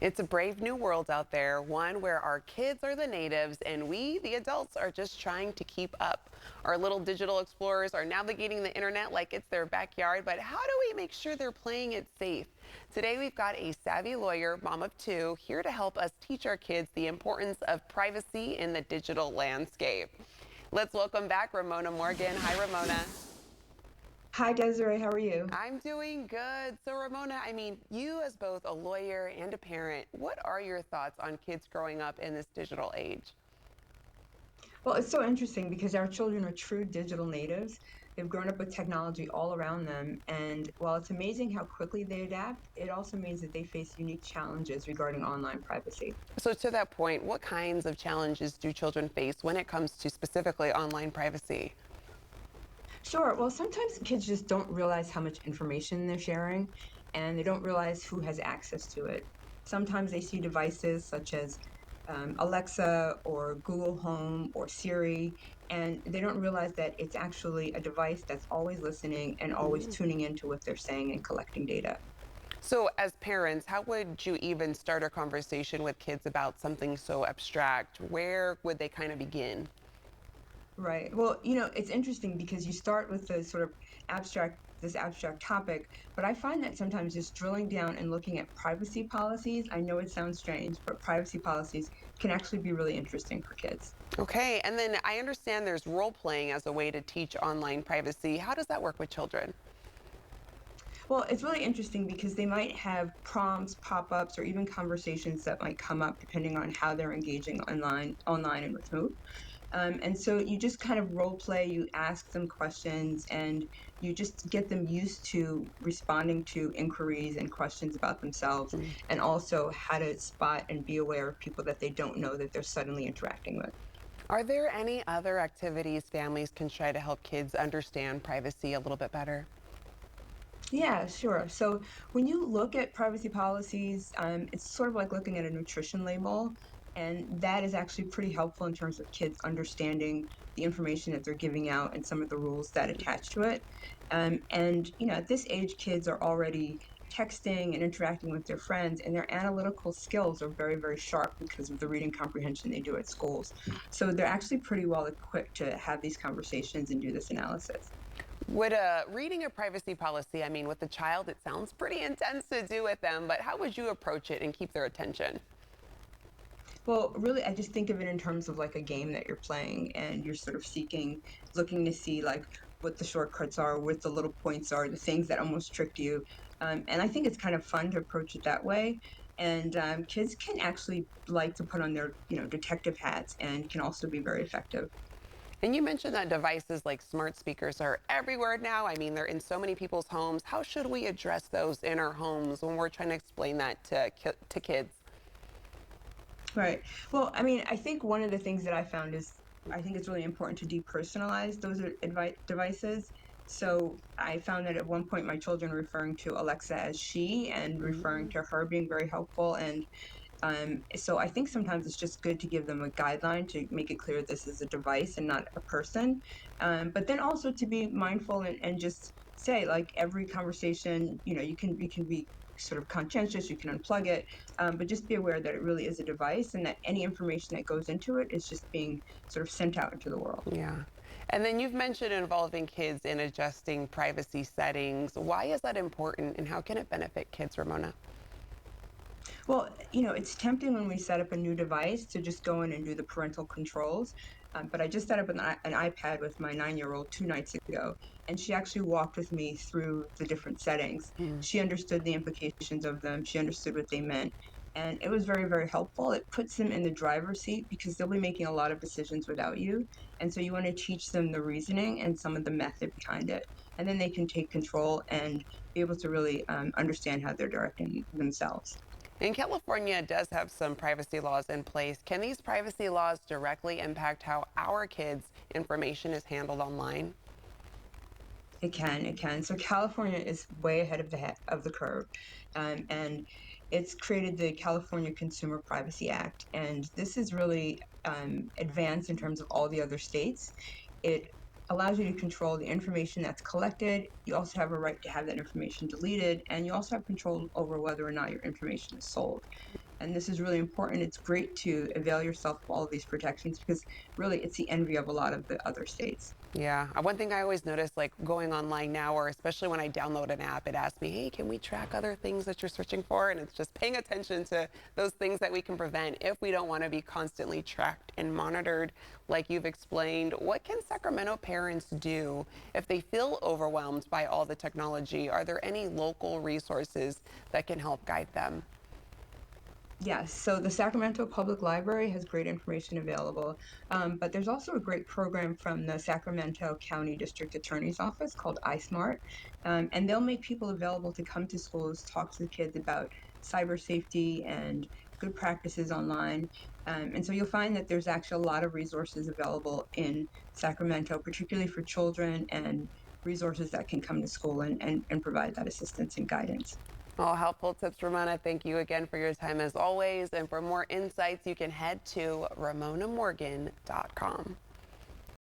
It's a brave new world out there, one where our kids are the natives and we, the adults, are just trying to keep up. Our little digital explorers are navigating the internet like it's their backyard, but how do we make sure they're playing it safe? Today, we've got a savvy lawyer, mom of two, here to help us teach our kids the importance of privacy in the digital landscape. Let's welcome back Ramona Morgan. Hi, Ramona. Hi, Desiree. How are you? I'm doing good. So, Ramona, you as both a lawyer and a parent, what are your thoughts on kids growing up in this digital age? Well, it's so interesting because our children are true digital natives. They've grown up with technology all around them. And while it's amazing how quickly they adapt, it also means that they face unique challenges regarding online privacy. So, to that point, what kinds of challenges do children face when it comes to specifically online privacy? Sure. Well, sometimes kids just don't realize how much information they're sharing, and they don't realize who has access to it. Sometimes they see devices such as Alexa or Google Home or Siri, and they don't realize that it's actually a device that's always listening and always Mm. tuning into what they're saying and collecting data. So, as parents, how would you even start a conversation with kids about something so abstract? Where would they kind of begin? Right. Well, it's interesting because you start with the sort of this abstract topic, but I find that sometimes just drilling down and looking at privacy policies, I know it sounds strange, but privacy policies can actually be really interesting for kids. Okay, and then I understand there's role playing as a way to teach online privacy. How does that work with children? Well, it's really interesting because they might have prompts, pop-ups, or even conversations that might come up depending on how they're engaging online and with who. And so you just kind of role play, you ask them questions, and you just get them used to responding to inquiries and questions about themselves, Mm. and also how to spot and be aware of people that they don't know that they're suddenly interacting with. Are there any other activities families can try to help kids understand privacy a little bit better? Yeah, sure. So when you look at privacy policies, it's sort of like looking at a nutrition label, and that is actually pretty helpful in terms of kids understanding the information that they're giving out and some of the rules that attach to it. And at this age, kids are already texting and interacting with their friends, and their analytical skills are very, very sharp because of the reading comprehension they do at schools. So they're actually pretty well equipped to have these conversations and do this analysis. Would reading a privacy policy, with the child, it sounds pretty intense to do with them, but how would you approach it and keep their attention? Well, really, I just think of it in terms of like a game that you're playing and you're sort of looking to see like what the shortcuts are, what the little points are, the things that almost tricked you. And I think it's kind of fun to approach it that way. And kids can actually like to put on their, detective hats and can also be very effective. And you mentioned that devices like smart speakers are everywhere now. They're in so many people's homes. How should we address those in our homes when we're trying to explain that to kids? Right. Well, I mean, I think one of the things that I found is I think it's really important to depersonalize those devices. So I found that at one point my children were referring to Alexa as she and referring Mm. to her being very helpful. And so I think sometimes it's just good to give them a guideline to make it clear this is a device and not a person. But then also to be mindful and just say like every conversation, you can be sort of conscientious, you can unplug it, but just be aware that it really is a device and that any information that goes into it is just being sort of sent out into the world. Yeah. And then you've mentioned involving kids in adjusting privacy settings. Why is that important and how can it benefit kids, Ramona? Well, it's tempting when we set up a new device to just go in and do the parental controls. But I just set up an iPad with my 9-year-old 2 nights ago, and she actually walked with me through the different settings. Mm. She understood the implications of them, she understood what they meant. And it was very, very helpful. It puts them in the driver's seat because they'll be making a lot of decisions without you. And so you want to teach them the reasoning and some of the method behind it. And then they can take control and be able to really understand how they're directing themselves. And California does have some privacy laws in place. Can these privacy laws directly impact how our kids' information is handled online? It can. So California is way ahead of the curve, and it's created the California Consumer Privacy Act, and this is really advanced in terms of all the other states. It allows you to control the information that's collected. You also have a right to have that information deleted, and you also have control over whether or not your information is sold. And this is really important. It's great to avail yourself of all of these protections because really it's the envy of a lot of the other states. Yeah. One thing I always notice, like going online now, or especially when I download an app, it asks me, hey, can we track other things that you're searching for? And it's just paying attention to those things that we can prevent if we don't want to be constantly tracked and monitored, like you've explained. What can Sacramento parents do if they feel overwhelmed by all the technology? Are there any local resources that can help guide them? Yes, so the Sacramento Public Library has great information available, but there's also a great program from the Sacramento County District Attorney's Office called iSmart, and they'll make people available to come to schools, talk to the kids about cyber safety and good practices online. And so you'll find that there's actually a lot of resources available in Sacramento, particularly for children and resources that can come to school and provide that assistance and guidance. All helpful tips, Ramona. Thank you again for your time as always. And for more insights, you can head to ramonamorgan.com.